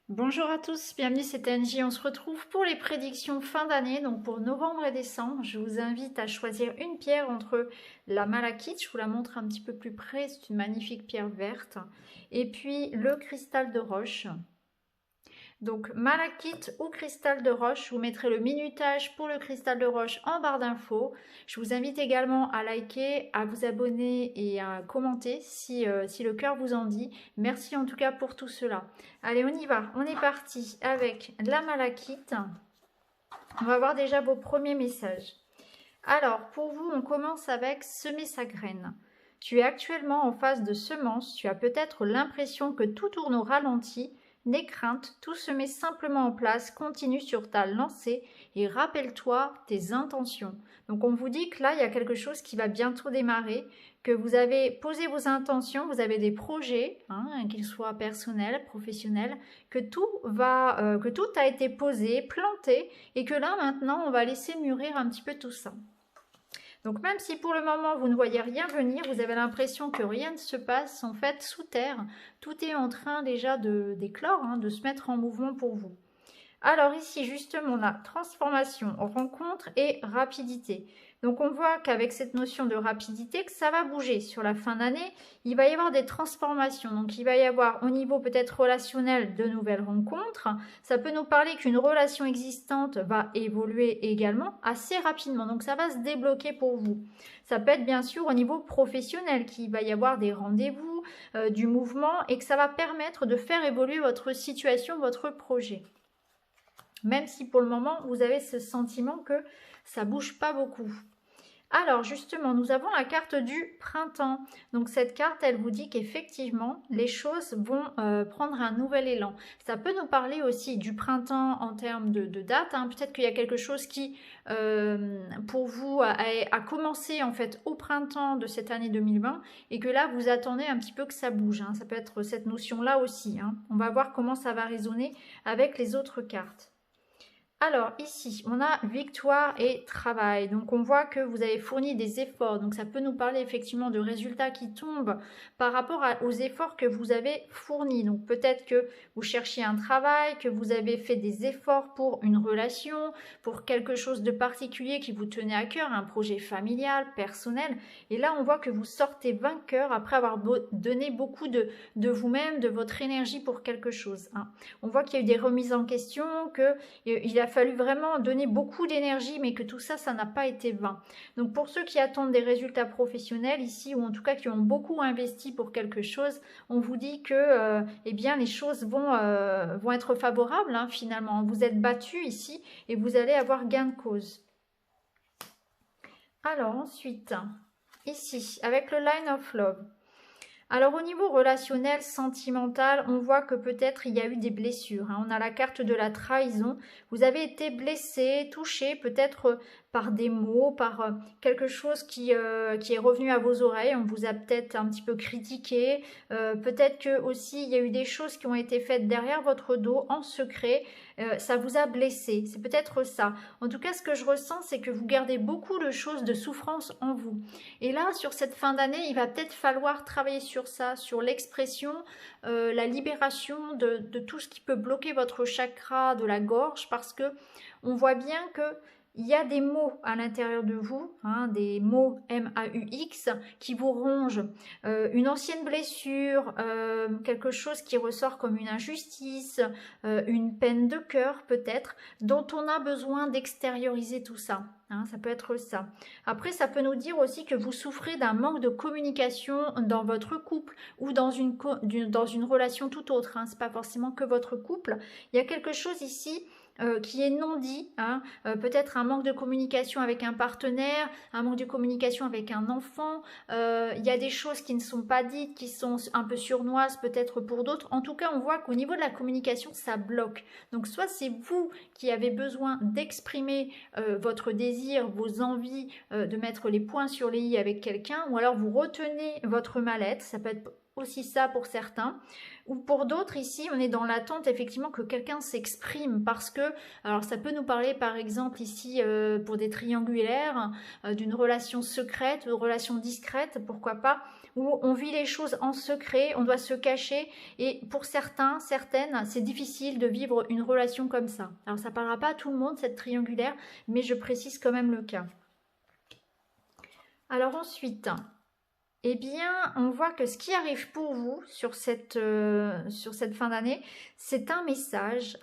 Bonjour à tous, bienvenue, c'est Angie. On se retrouve pour les prédictions fin d'année, donc pour novembre et décembre. Je vous invite à choisir une pierre entre la malachite, je vous la montre un petit peu plus près, c'est une magnifique pierre verte, et puis le cristal de roche. Donc malachite ou cristal de roche, je vous mettrai le minutage pour le cristal de roche en barre d'infos. Je vous invite également à liker, à vous abonner et à commenter si le cœur vous en dit. Merci en tout cas pour tout cela. Allez, on y va. On est parti avec la malachite. On va voir déjà vos premiers messages. Alors, pour vous, on commence avec semer sa graine. Tu es actuellement en phase de semence. Tu as peut-être l'impression que tout tourne au ralenti. N'aie crainte, tout se met simplement en place, continue sur ta lancée et rappelle-toi tes intentions. Donc on vous dit que là, il y a quelque chose qui va bientôt démarrer, que vous avez posé vos intentions, vous avez des projets, qu'ils soient personnels, professionnels, que tout a été posé, planté, et que là maintenant, on va laisser mûrir un petit peu tout ça. Donc même si pour le moment vous ne voyez rien venir, vous avez l'impression que rien ne se passe, en fait sous terre, tout est en train déjà d'éclore, de se mettre en mouvement pour vous. Alors ici justement on a transformation, rencontre et rapidité. Donc on voit qu'avec cette notion de rapidité, que ça va bouger sur la fin d'année, il va y avoir des transformations. Donc il va y avoir au niveau peut-être relationnel de nouvelles rencontres. Ça peut nous parler qu'une relation existante va évoluer également assez rapidement. Donc ça va se débloquer pour vous. Ça peut être bien sûr au niveau professionnel qu'il va y avoir des rendez-vous, du mouvement et que ça va permettre de faire évoluer votre situation, votre projet. Même si pour le moment, vous avez ce sentiment que ça bouge pas beaucoup. Alors justement, nous avons la carte du printemps. Donc cette carte, elle vous dit qu'effectivement, les choses vont prendre un nouvel élan. Ça peut nous parler aussi du printemps en termes de date. Peut-être qu'il y a quelque chose qui, pour vous, a commencé en fait au printemps de cette année 2020 et que là, vous attendez un petit peu que ça bouge. Ça peut être cette notion-là aussi. On va voir comment ça va résonner avec les autres cartes. Alors ici, on a victoire et travail. Donc on voit que vous avez fourni des efforts. Donc ça peut nous parler effectivement de résultats qui tombent par rapport aux efforts que vous avez fournis. Donc peut-être que vous cherchiez un travail, que vous avez fait des efforts pour une relation, pour quelque chose de particulier qui vous tenait à cœur, un projet familial, personnel. Et là, on voit que vous sortez vainqueur après avoir donné beaucoup de vous-même, de votre énergie pour quelque chose. On voit qu'il y a eu des remises en question, qu'il a fallu vraiment donner beaucoup d'énergie, mais que tout ça, ça n'a pas été vain. Donc pour ceux qui attendent des résultats professionnels ici, ou en tout cas qui ont beaucoup investi pour quelque chose, on vous dit que eh bien, les choses vont être favorables finalement. Vous êtes battus ici et vous allez avoir gain de cause. Alors ensuite, ici, avec le Line of Love. Alors au niveau relationnel, sentimental, on voit que peut-être il y a eu des blessures. On a la carte de la trahison. Vous avez été blessé, touché peut-être par des mots, par quelque chose qui est revenu à vos oreilles. On vous a peut-être un petit peu critiqué. Peut-être que aussi il y a eu des choses qui ont été faites derrière votre dos en secret. Ça vous a blessé. C'est peut-être ça. En tout cas, ce que je ressens, c'est que vous gardez beaucoup de choses de souffrance en vous. Et là, sur cette fin d'année, il va peut-être falloir travailler sur ça, sur l'expression, la libération de tout ce qui peut bloquer votre chakra de la gorge, parce que on voit bien que il y a des mots à l'intérieur de vous, des mots M-A-U-X qui vous rongent. Une ancienne blessure, quelque chose qui ressort comme une injustice, une peine de cœur peut-être, dont on a besoin d'extérioriser tout ça. Ça peut être ça. Après, ça peut nous dire aussi que vous souffrez d'un manque de communication dans votre couple ou dans une relation tout autre. Ce n'est pas forcément que votre couple. Il y a quelque chose ici qui est non dit, peut-être un manque de communication avec un partenaire, un manque de communication avec un enfant, il y a des choses qui ne sont pas dites, qui sont un peu sournoises peut-être pour d'autres. En tout cas, on voit qu'au niveau de la communication, ça bloque. Donc soit c'est vous qui avez besoin d'exprimer votre désir, vos envies, de mettre les points sur les i avec quelqu'un, ou alors vous retenez votre mal-être, ça peut être aussi ça pour certains, ou pour d'autres ici on est dans l'attente effectivement que quelqu'un s'exprime, parce que alors ça peut nous parler par exemple ici pour des triangulaires, d'une relation secrète, d'une relation discrète, pourquoi pas, où on vit les choses en secret, on doit se cacher. Et pour certains, certaines, c'est difficile de vivre une relation comme ça. Alors ça ne parlera pas à tout le monde, cette triangulaire, mais je précise quand même le cas. Alors ensuite, eh bien, on voit que ce qui arrive pour vous sur cette fin d'année, c'est un message,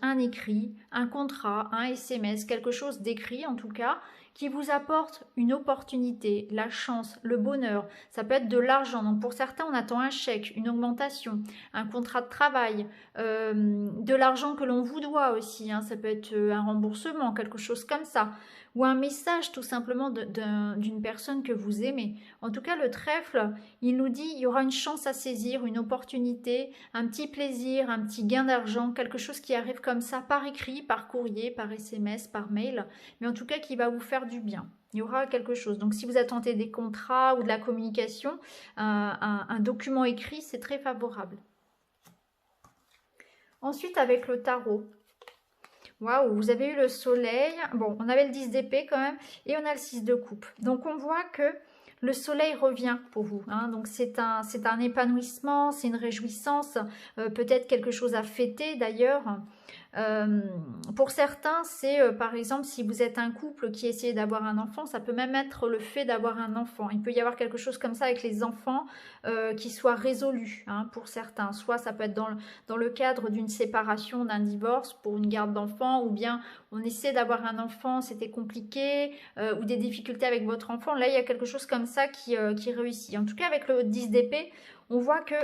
un écrit, un contrat, un SMS, quelque chose d'écrit en tout cas, qui vous apporte une opportunité, la chance, le bonheur. Ça peut être de l'argent. Donc pour certains, on attend un chèque, une augmentation, un contrat de travail, de l'argent que l'on vous doit aussi. Hein. Ça peut être un remboursement, quelque chose comme ça. Ou un message tout simplement d'une personne que vous aimez. En tout cas, le trèfle, il nous dit il y aura une chance à saisir, une opportunité, un petit plaisir, un petit gain d'argent, quelque chose qui arrive comme ça par écrit, par courrier, par SMS, par mail, mais en tout cas qui va vous faire du bien. Il y aura quelque chose. Donc si vous attendez des contrats ou de la communication, un document écrit, c'est très favorable. Ensuite, avec le tarot. Waouh, vous avez eu le soleil. Bon, on avait le 10 d'épée quand même. Et on a le 6 de coupe. Donc, on voit que le soleil revient pour vous. Hein. Donc, c'est un épanouissement, c'est une réjouissance. Peut-être quelque chose à fêter d'ailleurs. Pour certains, c'est par exemple si vous êtes un couple qui essaie d'avoir un enfant, ça peut même être le fait d'avoir un enfant. Il peut y avoir quelque chose comme ça avec les enfants qui soit résolu hein, pour certains. Soit ça peut être dans le cadre d'une séparation, d'un divorce pour une garde d'enfant, ou bien on essaie d'avoir un enfant, c'était compliqué, ou des difficultés avec votre enfant. Là, il y a quelque chose comme ça qui réussit. En tout cas, avec le 10 d'épée, on voit que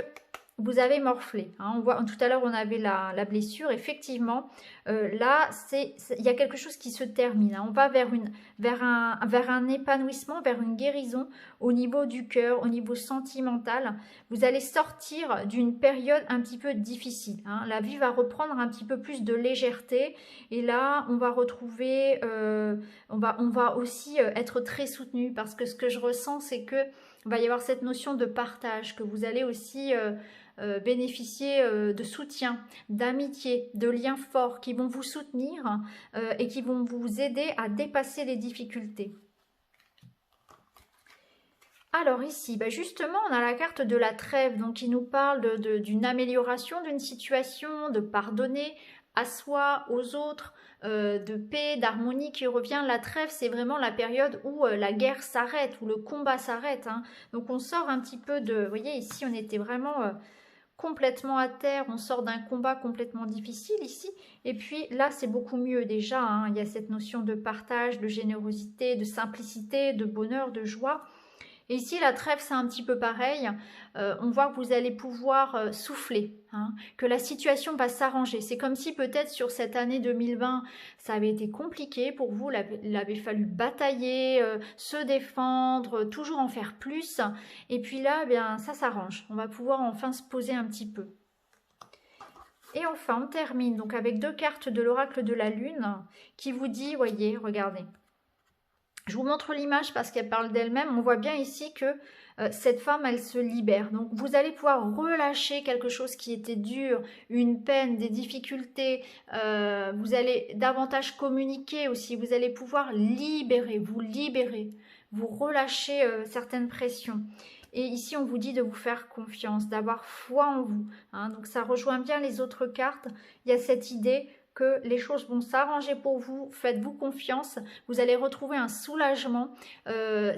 vous avez morflé. Hein. On voit, tout à l'heure, on avait la blessure. Effectivement, là, il y a quelque chose qui se termine. Hein. On va vers un épanouissement, vers une guérison au niveau du cœur, au niveau sentimental. Vous allez sortir d'une période un petit peu difficile. Hein. La vie va reprendre un petit peu plus de légèreté. Et là, on va retrouver, on va aussi être très soutenu parce que ce que je ressens, c'est que va y avoir cette notion de partage, que vous allez aussi bénéficier de soutien, d'amitié, de liens forts qui vont vous soutenir et qui vont vous aider à dépasser les difficultés. Alors ici, justement, on a la carte de la trêve, donc qui nous parle d'une amélioration d'une situation, de pardonner à soi, aux autres, de paix, d'harmonie qui revient. La trêve, c'est vraiment la période où la guerre s'arrête, où le combat s'arrête. Hein. Donc on sort un petit peu de... Vous voyez, ici, on était vraiment... complètement à terre, on sort d'un combat complètement difficile ici, et puis là c'est beaucoup mieux déjà, hein. Il y a cette notion de partage, de générosité, de simplicité, de bonheur, de joie. Et ici, la trêve, c'est un petit peu pareil. On voit que vous allez pouvoir souffler, hein, que la situation va s'arranger. C'est comme si peut-être sur cette année 2020, ça avait été compliqué pour vous. Il avait fallu batailler, se défendre, toujours en faire plus. Et puis là, eh bien, ça s'arrange. On va pouvoir enfin se poser un petit peu. Et enfin, on termine donc avec 2 cartes de l'oracle de la Lune qui vous dit, voyez, regardez. Je vous montre l'image parce qu'elle parle d'elle-même. On voit bien ici que cette femme, elle se libère. Donc, vous allez pouvoir relâcher quelque chose qui était dur, une peine, des difficultés. Vous allez davantage communiquer aussi. Vous allez pouvoir vous libérer, vous relâcher certaines pressions. Et ici, on vous dit de vous faire confiance, d'avoir foi en vous. Hein. Donc, ça rejoint bien les autres cartes. Il y a cette idée que les choses vont s'arranger pour vous, faites-vous confiance, vous allez retrouver un soulagement.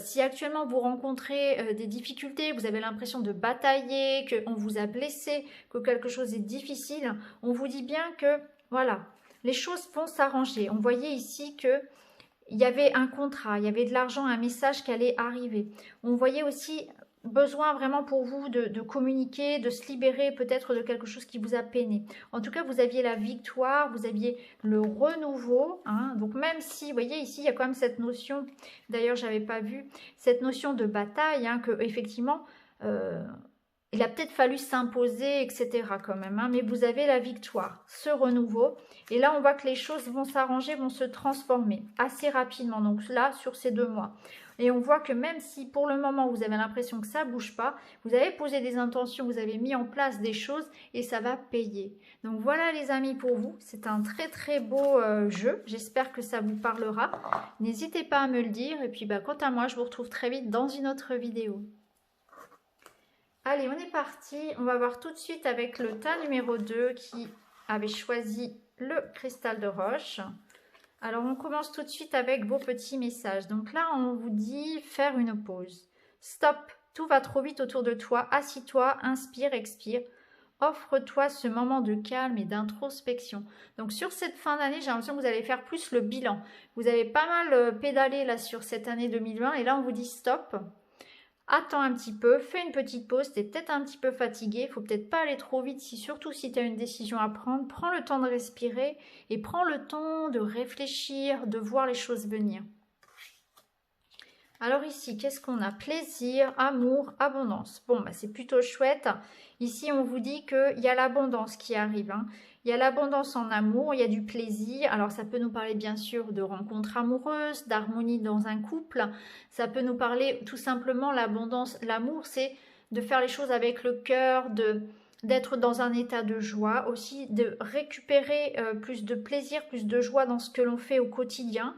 Si actuellement vous rencontrez des difficultés, vous avez l'impression de batailler, qu'on vous a blessé, que quelque chose est difficile, on vous dit bien que voilà, les choses vont s'arranger. On voyait ici que il y avait un contrat, il y avait de l'argent, un message qui allait arriver. On voyait aussi besoin vraiment pour vous de communiquer, de se libérer peut-être de quelque chose qui vous a peiné. En tout cas, vous aviez la victoire, vous aviez le renouveau. Hein. Donc même si, vous voyez ici, il y a quand même cette notion, d'ailleurs, je n'avais pas vu, cette notion de bataille, hein, que effectivement, il a peut-être fallu s'imposer, etc. quand même. Hein, mais vous avez la victoire, ce renouveau. Et là, on voit que les choses vont s'arranger, vont se transformer assez rapidement. Donc là, sur ces 2 mois. Et on voit que même si pour le moment, vous avez l'impression que ça ne bouge pas, vous avez posé des intentions, vous avez mis en place des choses et ça va payer. Donc voilà les amis pour vous. C'est un très très beau jeu. J'espère que ça vous parlera. N'hésitez pas à me le dire. Et puis quant à moi, je vous retrouve très vite dans une autre vidéo. Allez, on est parti. On va voir tout de suite avec le tas numéro 2 qui avait choisi le cristal de roche. Alors, on commence tout de suite avec vos petits messages. Donc là, on vous dit faire une pause. Stop, tout va trop vite autour de toi. Assis-toi, inspire, expire. Offre-toi ce moment de calme et d'introspection. Donc sur cette fin d'année, j'ai l'impression que vous allez faire plus le bilan. Vous avez pas mal pédalé là sur cette année 2020 et là on vous dit stop. Attends un petit peu, fais une petite pause, tu es peut-être un petit peu fatigué, il faut peut-être pas aller trop vite, surtout si tu as une décision à prendre. Prends le temps de respirer et prends le temps de réfléchir, de voir les choses venir. Alors ici, qu'est-ce qu'on a? Plaisir, amour, abondance. Bon, bah, c'est plutôt chouette. Ici, on vous dit qu'il y a l'abondance qui arrive. Hein. Il y a l'abondance en amour, il y a du plaisir. Alors, ça peut nous parler bien sûr de rencontres amoureuses, d'harmonie dans un couple. Ça peut nous parler tout simplement l'abondance. L'amour, c'est de faire les choses avec le cœur, d'être dans un état de joie, aussi de récupérer plus de plaisir, plus de joie dans ce que l'on fait au quotidien.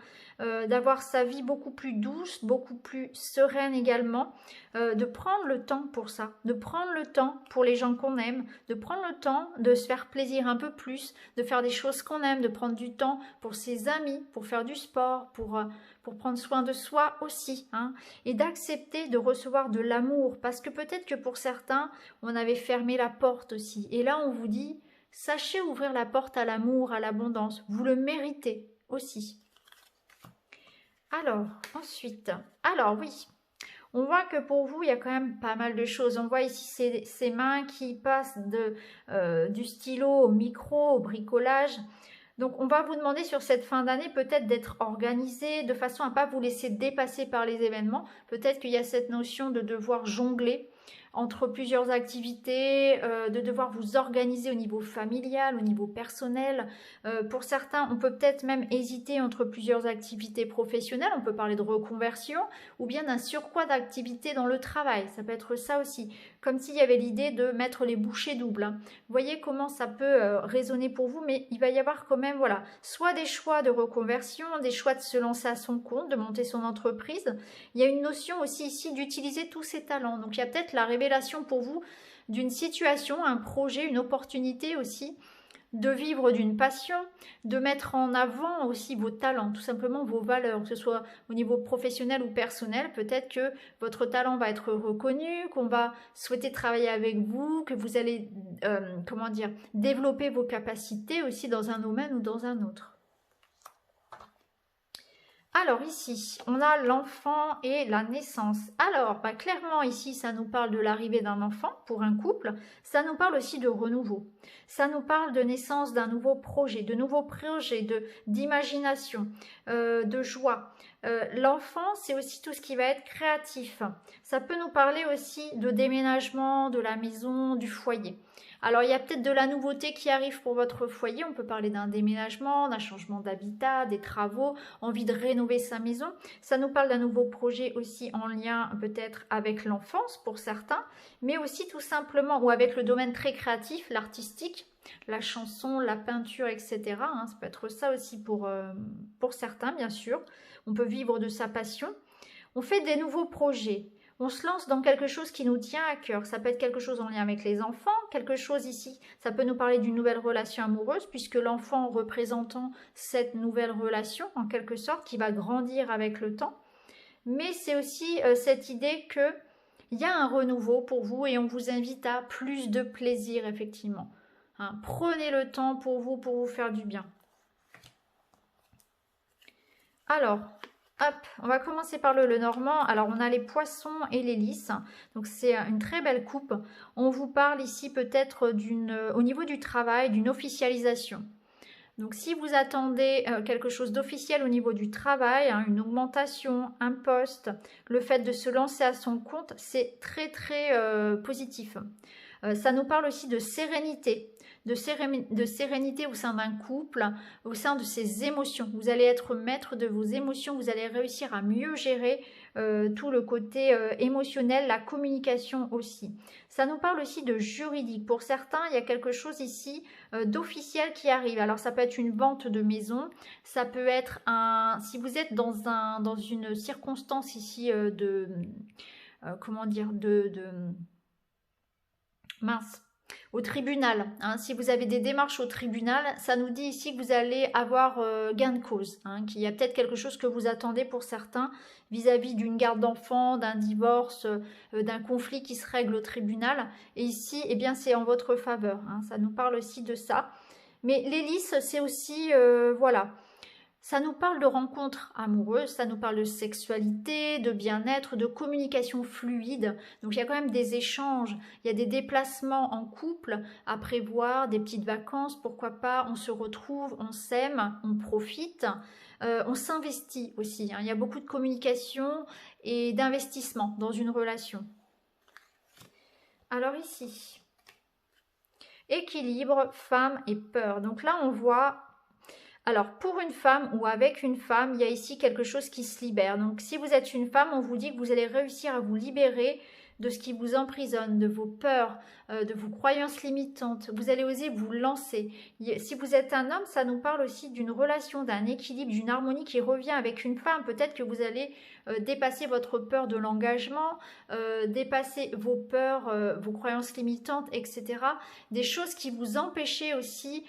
D'avoir sa vie beaucoup plus douce, beaucoup plus sereine également, de prendre le temps pour ça, de prendre le temps pour les gens qu'on aime, de prendre le temps de se faire plaisir un peu plus, de faire des choses qu'on aime, de prendre du temps pour ses amis, pour faire du sport, pour prendre soin de soi aussi, hein, et d'accepter de recevoir de l'amour, parce que peut-être que pour certains, on avait fermé la porte aussi, et là on vous dit, sachez ouvrir la porte à l'amour, à l'abondance, vous le méritez aussi. Alors, ensuite, alors oui, on voit que pour vous, il y a quand même pas mal de choses. On voit ici ces mains qui passent du stylo au micro, au bricolage. Donc, on va vous demander sur cette fin d'année peut-être d'être organisé de façon à ne pas vous laisser dépasser par les événements. Peut-être qu'il y a cette notion de devoir jongler entre plusieurs activités, de devoir vous organiser au niveau familial, au niveau personnel. Pour certains, on peut peut-être même hésiter entre plusieurs activités professionnelles. On peut parler de reconversion ou bien d'un surcroît d'activités dans le travail. Ça peut être ça aussi. Comme s'il y avait l'idée de mettre les bouchées doubles. Hein. Vous voyez comment ça peut résonner pour vous, mais il va y avoir quand même, voilà, soit des choix de reconversion, des choix de se lancer à son compte, de monter son entreprise. Il y a une notion aussi ici d'utiliser tous ses talents. Donc, il y a peut-être la révélation pour vous d'une situation, un projet, une opportunité aussi, de vivre d'une passion, de mettre en avant aussi vos talents, tout simplement vos valeurs, que ce soit au niveau professionnel ou personnel. Peut-être que votre talent va être reconnu, qu'on va souhaiter travailler avec vous, que vous allez, comment dire, développer vos capacités aussi dans un domaine ou dans un autre. Alors ici, on a l'enfant et la naissance. Alors, bah, clairement ici, ça nous parle de l'arrivée d'un enfant pour un couple. Ça nous parle aussi de renouveau. Ça nous parle de naissance d'un nouveau projet, d'imagination, de joie. L'enfant, c'est aussi tout ce qui va être créatif. Ça peut nous parler aussi de déménagement, de la maison, du foyer. Alors, il y a peut-être de la nouveauté qui arrive pour votre foyer. On peut parler d'un déménagement, d'un changement d'habitat, des travaux, envie de rénover sa maison. Ça nous parle d'un nouveau projet aussi en lien peut-être avec l'enfance pour certains, mais aussi tout simplement, ou avec le domaine très créatif, l'artistique, la chanson, la peinture, etc. Hein, ça peut être ça aussi pour certains, bien sûr. On peut vivre de sa passion. On fait des nouveaux projets. On se lance dans quelque chose qui nous tient à cœur. Ça peut être quelque chose en lien avec les enfants, quelque chose ici. Ça peut nous parler d'une nouvelle relation amoureuse, puisque l'enfant représentant cette nouvelle relation, en quelque sorte, qui va grandir avec le temps. Mais c'est aussi cette idée qu'il y a un renouveau pour vous et on vous invite à plus de plaisir, effectivement. Hein, prenez le temps pour vous faire du bien. Alors, hop, on va commencer par le Normand. Alors, on a les poissons et les lys. Donc, c'est une très belle coupe. On vous parle ici peut-être au niveau du travail, d'une officialisation. Donc, si vous attendez quelque chose d'officiel au niveau du travail, hein, une augmentation, un poste, le fait de se lancer à son compte, c'est très, très positif. Ça nous parle aussi de sérénité. De sérénité au sein d'un couple, au sein de ses émotions. Vous allez être maître de vos émotions, vous allez réussir à mieux gérer tout le côté émotionnel, la communication aussi. Ça nous parle aussi de juridique. Pour certains, il y a quelque chose ici d'officiel qui arrive. Alors ça peut être une vente de maison, ça peut être si vous êtes dans une circonstance ici comment dire, mince, au tribunal. Hein. Si vous avez des démarches au tribunal, ça nous dit ici que vous allez avoir gain de cause, hein, qu'il y a peut-être quelque chose que vous attendez pour certains vis-à-vis d'une garde d'enfants, d'un divorce, d'un conflit qui se règle au tribunal. Et ici, eh bien, c'est en votre faveur. Hein. Ça nous parle aussi de ça. Mais l'hélice, c'est aussi, voilà, ça nous parle de rencontres amoureuses, ça nous parle de sexualité, de bien-être, de communication fluide. Donc il y a quand même des échanges, il y a des déplacements en couple à prévoir, des petites vacances, pourquoi pas, on se retrouve, on s'aime, on profite, on s'investit aussi. Hein. Il y a beaucoup de communication et d'investissement dans une relation. Alors ici, équilibre, femme et peur. Donc là on voit... Alors, pour une femme ou avec une femme, il y a ici quelque chose qui se libère. Donc, si vous êtes une femme, on vous dit que vous allez réussir à vous libérer de ce qui vous emprisonne, de vos peurs, de vos croyances limitantes. Vous allez oser vous lancer. Si vous êtes un homme, ça nous parle aussi d'une relation, d'un équilibre, d'une harmonie qui revient avec une femme. Peut-être que vous allez dépasser votre peur de l'engagement, dépasser vos peurs, vos croyances limitantes, etc. Des choses qui vous empêchaient aussi...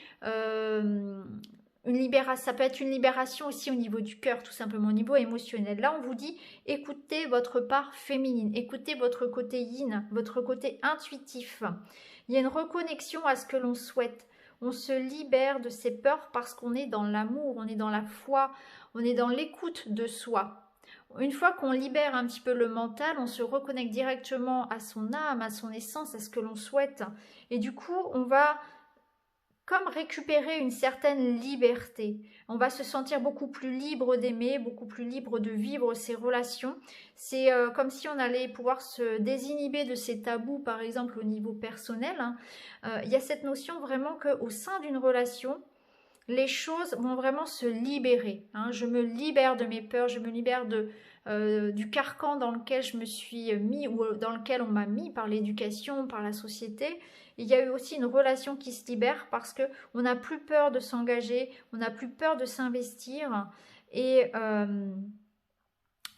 ça peut être une libération aussi au niveau du cœur, tout simplement au niveau émotionnel. Là, on vous dit, écoutez votre part féminine, écoutez votre côté yin, votre côté intuitif. Il y a une reconnexion à ce que l'on souhaite. On se libère de ses peurs parce qu'on est dans l'amour, on est dans la foi, on est dans l'écoute de soi. Une fois qu'on libère un petit peu le mental, on se reconnecte directement à son âme, à son essence, à ce que l'on souhaite. Et du coup, on va... comme récupérer une certaine liberté. On va se sentir beaucoup plus libre d'aimer, beaucoup plus libre de vivre ses relations. C'est comme si on allait pouvoir se désinhiber de ces tabous, par exemple au niveau personnel. Hein. Il y a cette notion vraiment qu'au sein d'une relation, les choses vont vraiment se libérer. Hein. Je me libère de mes peurs, je me libère du carcan dans lequel je me suis mis ou dans lequel on m'a mis par l'éducation, par la société. Il y a eu aussi une relation qui se libère parce qu'on n'a plus peur de s'engager, on n'a plus peur de s'investir. Et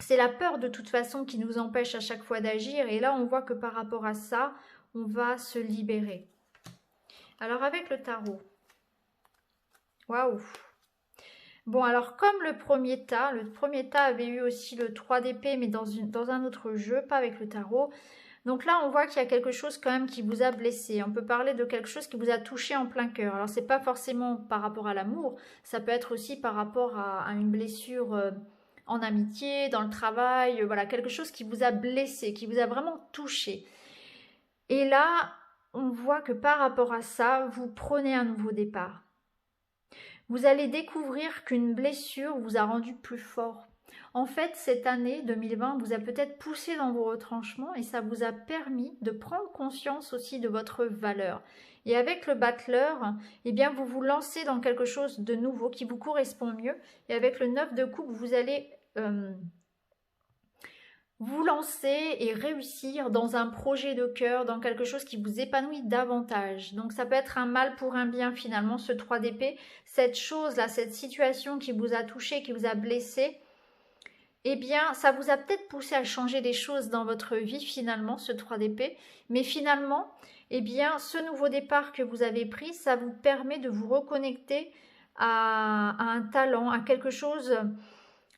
c'est la peur de toute façon qui nous empêche à chaque fois d'agir. Et là, on voit que par rapport à ça, on va se libérer. Alors avec le tarot. Waouh! Bon, alors comme le premier tas avait eu aussi le 3 d'épée, mais dans un autre jeu, pas avec le tarot. Donc là, on voit qu'il y a quelque chose quand même qui vous a blessé. On peut parler de quelque chose qui vous a touché en plein cœur. Alors, c'est pas forcément par rapport à l'amour, ça peut être aussi par rapport à une blessure en amitié, dans le travail, voilà, quelque chose qui vous a blessé, qui vous a vraiment touché. Et là, on voit que par rapport à ça, vous prenez un nouveau départ. Vous allez découvrir qu'une blessure vous a rendu plus fort. En fait, cette année 2020 vous a peut-être poussé dans vos retranchements et ça vous a permis de prendre conscience aussi de votre valeur. Et avec le battleur, eh bien, vous vous lancez dans quelque chose de nouveau qui vous correspond mieux. Et avec le 9 de coupe, vous allez vous lancer et réussir dans un projet de cœur, dans quelque chose qui vous épanouit davantage. Donc ça peut être un mal pour un bien finalement, ce 3 d'épée. Cette chose-là, cette situation qui vous a touché, qui vous a blessé, eh bien ça vous a peut-être poussé à changer des choses dans votre vie finalement, ce 3 d'épée. Mais finalement, eh bien ce nouveau départ que vous avez pris, ça vous permet de vous reconnecter à un talent, à quelque chose...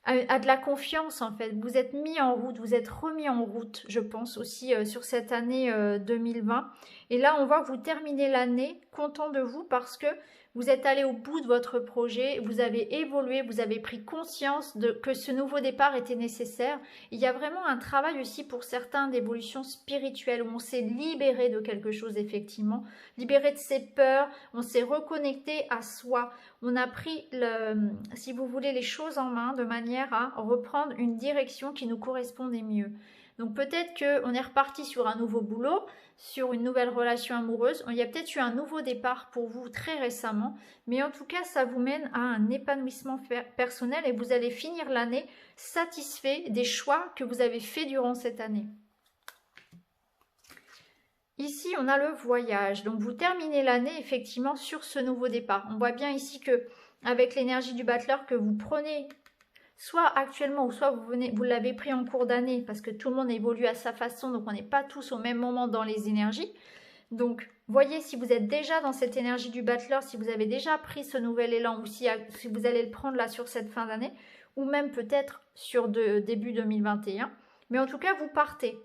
à de la confiance en fait. Vous êtes mis en route, vous êtes remis en route, je pense aussi sur cette année 2020. Et là, on voit que vous terminez l'année content de vous parce que vous êtes allé au bout de votre projet, vous avez évolué, vous avez pris conscience que ce nouveau départ était nécessaire. Il y a vraiment un travail aussi pour certains d'évolution spirituelle où on s'est libéré de quelque chose effectivement, libéré de ses peurs, on s'est reconnecté à soi. On a pris, si vous voulez, les choses en main de manière à reprendre une direction qui nous correspondait mieux. Donc peut-être qu'on est reparti sur un nouveau boulot, sur une nouvelle relation amoureuse. Il y a peut-être eu un nouveau départ pour vous très récemment, mais en tout cas, ça vous mène à un épanouissement personnel et vous allez finir l'année satisfait des choix que vous avez faits durant cette année. Ici, on a le voyage. Donc, vous terminez l'année effectivement sur ce nouveau départ. On voit bien ici que avec l'énergie du battleur que vous prenez, soit actuellement ou soit vous l'avez pris en cours d'année parce que tout le monde évolue à sa façon, donc on n'est pas tous au même moment dans les énergies. Donc, voyez si vous êtes déjà dans cette énergie du battleur, si vous avez déjà pris ce nouvel élan ou si vous allez le prendre là sur cette fin d'année ou même peut-être sur début 2021. Mais en tout cas, vous partez.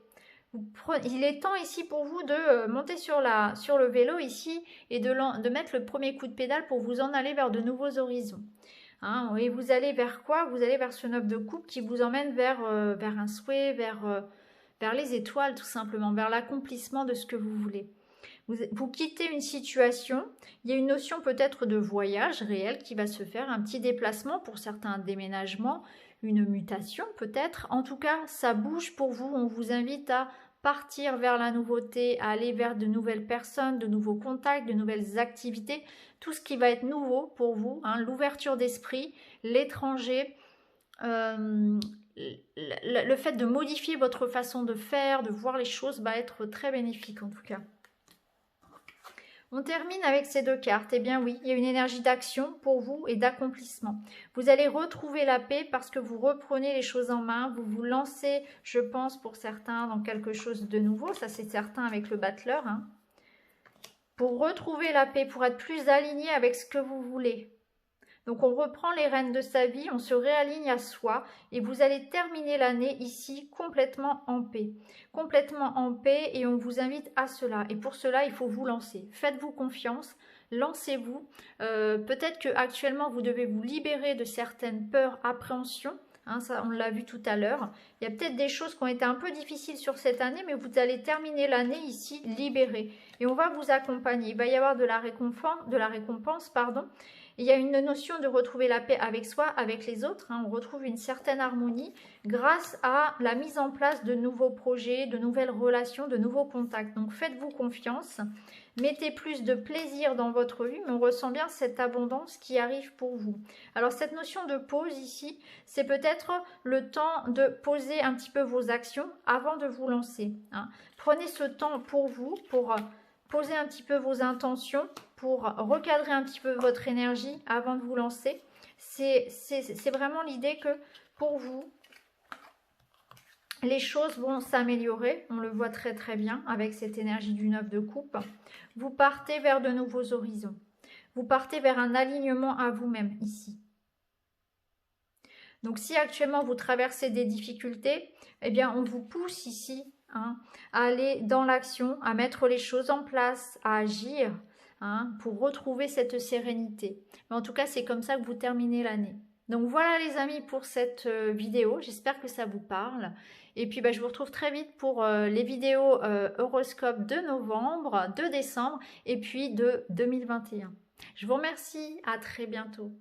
Il est temps ici pour vous de monter sur le vélo ici et de mettre le premier coup de pédale pour vous en aller vers de nouveaux horizons. Hein, et vous allez vers quoi? Vous allez vers ce 9 de coupe qui vous emmène vers un souhait, vers les étoiles tout simplement, vers l'accomplissement de ce que vous voulez. Vous quittez une situation, il y a une notion peut-être de voyage réel qui va se faire, un petit déplacement pour certains, déménagements, une mutation peut-être. En tout cas, ça bouge pour vous, on vous invite à partir vers la nouveauté, à aller vers de nouvelles personnes, de nouveaux contacts, de nouvelles activités, tout ce qui va être nouveau pour vous, hein, l'ouverture d'esprit, l'étranger, le fait de modifier votre façon de faire, de voir les choses va être très bénéfique en tout cas. On termine avec ces deux cartes. Eh bien oui, il y a une énergie d'action pour vous et d'accomplissement. Vous allez retrouver la paix parce que vous reprenez les choses en main. Vous vous lancez, je pense, pour certains, dans quelque chose de nouveau. Ça, c'est certain avec le battleur. Hein. Pour retrouver la paix, pour être plus aligné avec ce que vous voulez. Donc on reprend les rênes de sa vie, on se réaligne à soi et vous allez terminer l'année ici complètement en paix. Complètement en paix et on vous invite à cela. Et pour cela, il faut vous lancer. Faites-vous confiance, lancez-vous. Peut-être qu'actuellement, vous devez vous libérer de certaines peurs, appréhensions. Hein, ça, on l'a vu tout à l'heure. Il y a peut-être des choses qui ont été un peu difficiles sur cette année, mais vous allez terminer l'année ici libérée. Et on va vous accompagner. Il va y avoir de la récompense, pardon. Il y a une notion de retrouver la paix avec soi, avec les autres. Hein. On retrouve une certaine harmonie grâce à la mise en place de nouveaux projets, de nouvelles relations, de nouveaux contacts. Donc faites-vous confiance, mettez plus de plaisir dans votre vie, mais on ressent bien cette abondance qui arrive pour vous. Alors cette notion de pause ici, c'est peut-être le temps de poser un petit peu vos actions avant de vous lancer. Hein. Prenez ce temps pour vous, pour poser un petit peu vos intentions, pour recadrer un petit peu votre énergie avant de vous lancer. C'est vraiment l'idée que pour vous, les choses vont s'améliorer. On le voit très très bien avec cette énergie du 9 de coupe. Vous partez vers de nouveaux horizons. Vous partez vers un alignement à vous-même ici. Donc si actuellement vous traversez des difficultés, eh bien on vous pousse ici hein, à aller dans l'action, à mettre les choses en place, à agir hein, pour retrouver cette sérénité. Mais en tout cas, c'est comme ça que vous terminez l'année. Donc voilà les amis pour cette vidéo, j'espère que ça vous parle. Et puis je vous retrouve très vite pour les vidéos horoscope de novembre, de décembre et puis de 2021. Je vous remercie, à très bientôt.